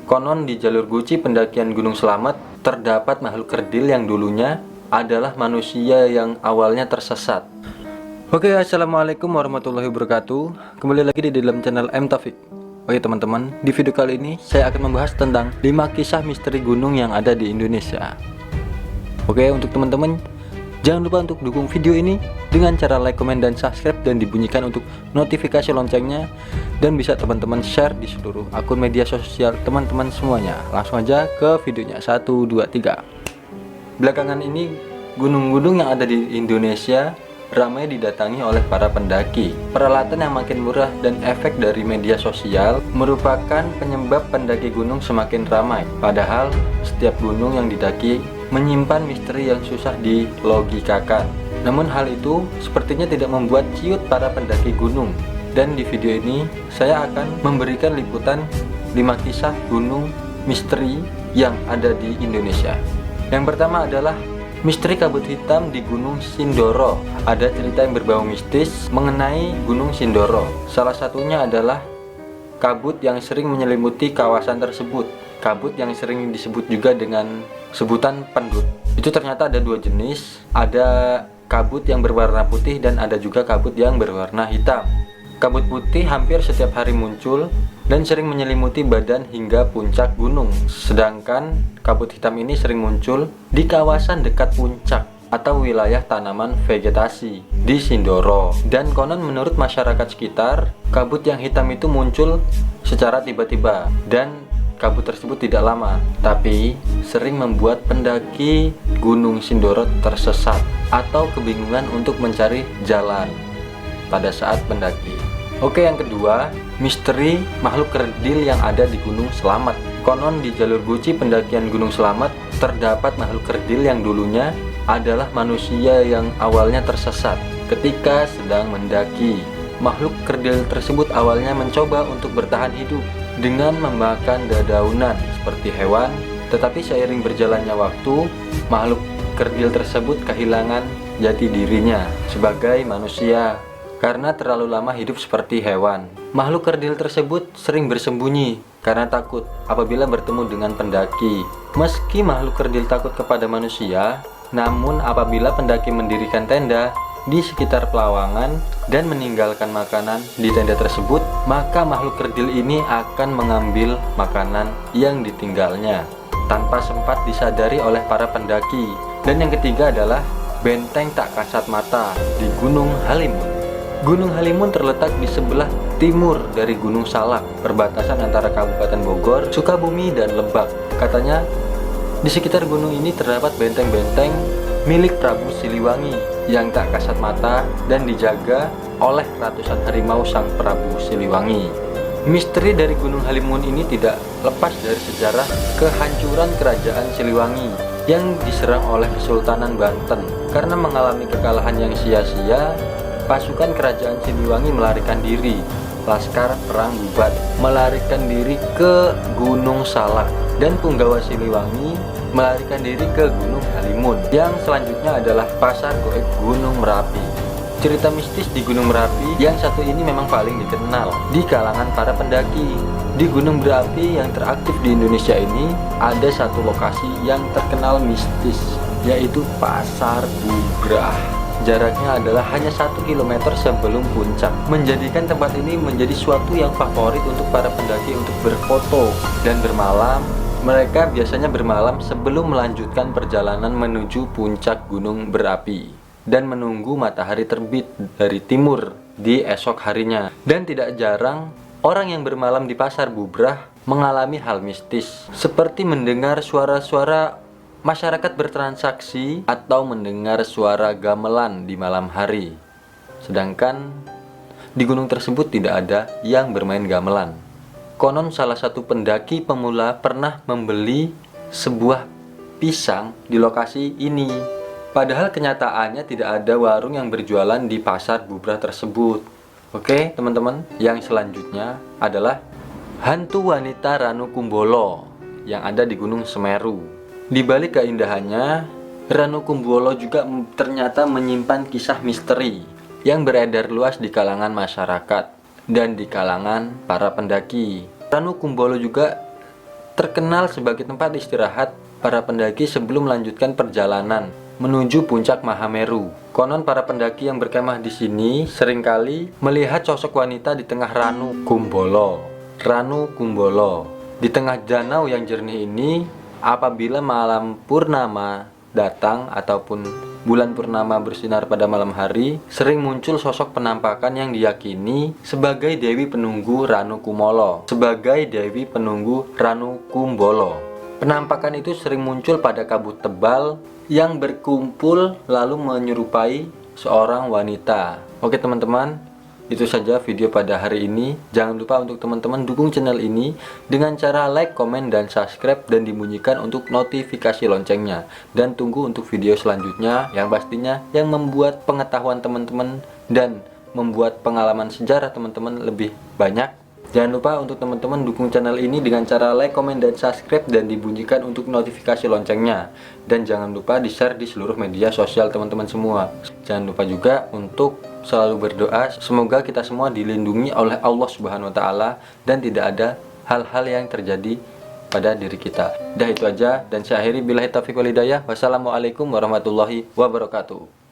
Konon di jalur Guci pendakian Gunung Slamet terdapat makhluk kerdil yang dulunya adalah manusia yang awalnya tersesat. Oke, assalamualaikum warahmatullahi wabarakatuh. Kembali lagi di dalam channel M Taufik. Oke teman-teman, di video kali ini saya akan membahas tentang 5 kisah misteri gunung yang ada di Indonesia. Oke, untuk teman-teman, jangan lupa untuk dukung video ini dengan cara like, komen, dan subscribe, dan dibunyikan untuk notifikasi loncengnya. Dan bisa teman-teman share di seluruh akun media sosial teman-teman semuanya. Langsung aja ke videonya. 1, 2, 3. Belakangan ini gunung-gunung yang ada di Indonesia ramai didatangi oleh para pendaki. Peralatan yang makin murah dan efek dari media sosial merupakan penyebab pendaki gunung semakin ramai. Padahal setiap gunung yang didaki menyimpan misteri yang susah dilogikakan. Namun hal itu sepertinya tidak membuat ciut para pendaki gunung. Dan di video ini saya akan memberikan liputan 5 kisah gunung misteri yang ada di Indonesia. Yang pertama adalah misteri kabut hitam di Gunung Sindoro. Ada cerita yang berbau mistis mengenai Gunung Sindoro. Salah satunya adalah kabut yang sering menyelimuti kawasan tersebut. Kabut yang sering disebut juga dengan sebutan pendut. Itu ternyata ada 2 jenis. Ada kabut yang berwarna putih dan ada juga kabut yang berwarna hitam. Kabut putih hampir setiap hari muncul dan sering menyelimuti badan hingga puncak gunung. Sedangkan kabut hitam ini sering muncul di kawasan dekat puncak atau wilayah tanaman vegetasi di Sindoro. Dan konon menurut masyarakat sekitar, kabut yang hitam itu muncul secara tiba-tiba dan kabut tersebut tidak lama, tapi sering membuat pendaki Gunung Sindoro tersesat atau kebingungan untuk mencari jalan pada saat pendaki. Oke, yang kedua, misteri makhluk kerdil yang ada di Gunung Slamet. Konon di jalur Guci pendakian Gunung Slamet terdapat makhluk kerdil yang dulunya adalah manusia yang awalnya tersesat ketika sedang mendaki. Makhluk kerdil tersebut awalnya mencoba untuk bertahan hidup dengan memakan dedaunan seperti hewan, tetapi seiring berjalannya waktu, makhluk kerdil tersebut kehilangan jati dirinya sebagai manusia karena terlalu lama hidup seperti hewan. Makhluk kerdil tersebut sering bersembunyi karena takut apabila bertemu dengan pendaki. Meski makhluk kerdil takut kepada manusia, namun apabila pendaki mendirikan tenda di sekitar pelawangan dan meninggalkan makanan di tenda tersebut, maka makhluk kerdil ini akan mengambil makanan yang ditinggalnya tanpa sempat disadari oleh para pendaki. Dan yang ketiga adalah benteng tak kasat mata di Gunung Halimun. Gunung Halimun terletak di sebelah timur dari Gunung Salak, perbatasan antara Kabupaten Bogor, Sukabumi, dan Lebak. Katanya di sekitar gunung ini terdapat benteng-benteng milik Prabu Siliwangi yang tak kasat mata dan dijaga oleh ratusan harimau sang Prabu Siliwangi. Misteri dari Gunung Halimun ini tidak lepas dari sejarah kehancuran kerajaan Siliwangi yang diserang oleh Kesultanan Banten. Karena mengalami kekalahan yang sia-sia, pasukan kerajaan Siliwangi melarikan diri. Laskar perang bubat, melarikan diri ke Gunung Salak, dan punggawa Siliwangi melarikan diri ke Gunung Halimun. Yang selanjutnya adalah pasar goib Gunung Merapi. Cerita mistis di Gunung Merapi yang satu ini memang paling dikenal di kalangan para pendaki. Di Gunung Merapi yang teraktif di Indonesia ini ada satu lokasi yang terkenal mistis, yaitu Pasar Bubrah. Jaraknya adalah hanya 1 km sebelum puncak, menjadikan tempat ini menjadi suatu yang favorit untuk para pendaki untuk berfoto dan bermalam. Mereka biasanya bermalam sebelum melanjutkan perjalanan menuju puncak gunung berapi dan menunggu matahari terbit dari timur di esok harinya. Dan tidak jarang orang yang bermalam di Pasar Bubrah mengalami hal mistis, seperti mendengar suara-suara masyarakat bertransaksi atau mendengar suara gamelan di malam hari. Sedangkan di gunung tersebut tidak ada yang bermain gamelan. Konon salah satu pendaki pemula pernah membeli sebuah pisang di lokasi ini. Padahal kenyataannya tidak ada warung yang berjualan di Pasar Bubrah tersebut. Oke teman-teman, yang selanjutnya adalah hantu wanita Ranu Kumbolo yang ada di Gunung Semeru. Di balik keindahannya, Ranu Kumbolo juga ternyata menyimpan kisah misteri yang beredar luas di kalangan masyarakat dan di kalangan para pendaki. Ranu Kumbolo juga terkenal sebagai tempat istirahat para pendaki sebelum melanjutkan perjalanan menuju puncak Mahameru. Konon para pendaki yang berkemah di sini seringkali melihat sosok wanita di tengah Ranu Kumbolo. Ranu Kumbolo. Di tengah danau yang jernih ini, apabila malam purnama datang ataupun bulan purnama bersinar pada malam hari, sering muncul sosok penampakan yang diyakini sebagai Dewi Penunggu Ranu Kumolo, sebagai Dewi Penunggu Ranu Kumbolo. Penampakan itu sering muncul pada kabut tebal yang berkumpul lalu menyerupai seorang wanita. Oke teman-teman, itu saja video pada hari ini. Jangan lupa untuk teman-teman dukung channel ini dengan cara like, komen, dan subscribe, dan dibunyikan untuk notifikasi loncengnya. Dan tunggu untuk video selanjutnya yang pastinya yang membuat pengetahuan teman-teman dan membuat pengalaman sejarah teman-teman lebih banyak. Jangan lupa untuk teman-teman dukung channel ini dengan cara like, komen, dan subscribe, dan dibunyikan untuk notifikasi loncengnya. Dan jangan lupa di-share di seluruh media sosial teman-teman semua. Jangan lupa juga untuk selalu berdoa semoga kita semua dilindungi oleh Allah Subhanahu wa taala dan tidak ada hal-hal yang terjadi pada diri kita. Dah itu aja, dan saya akhiri billahi taufiq wal hidayah. Wassalamualaikum warahmatullahi wabarakatuh.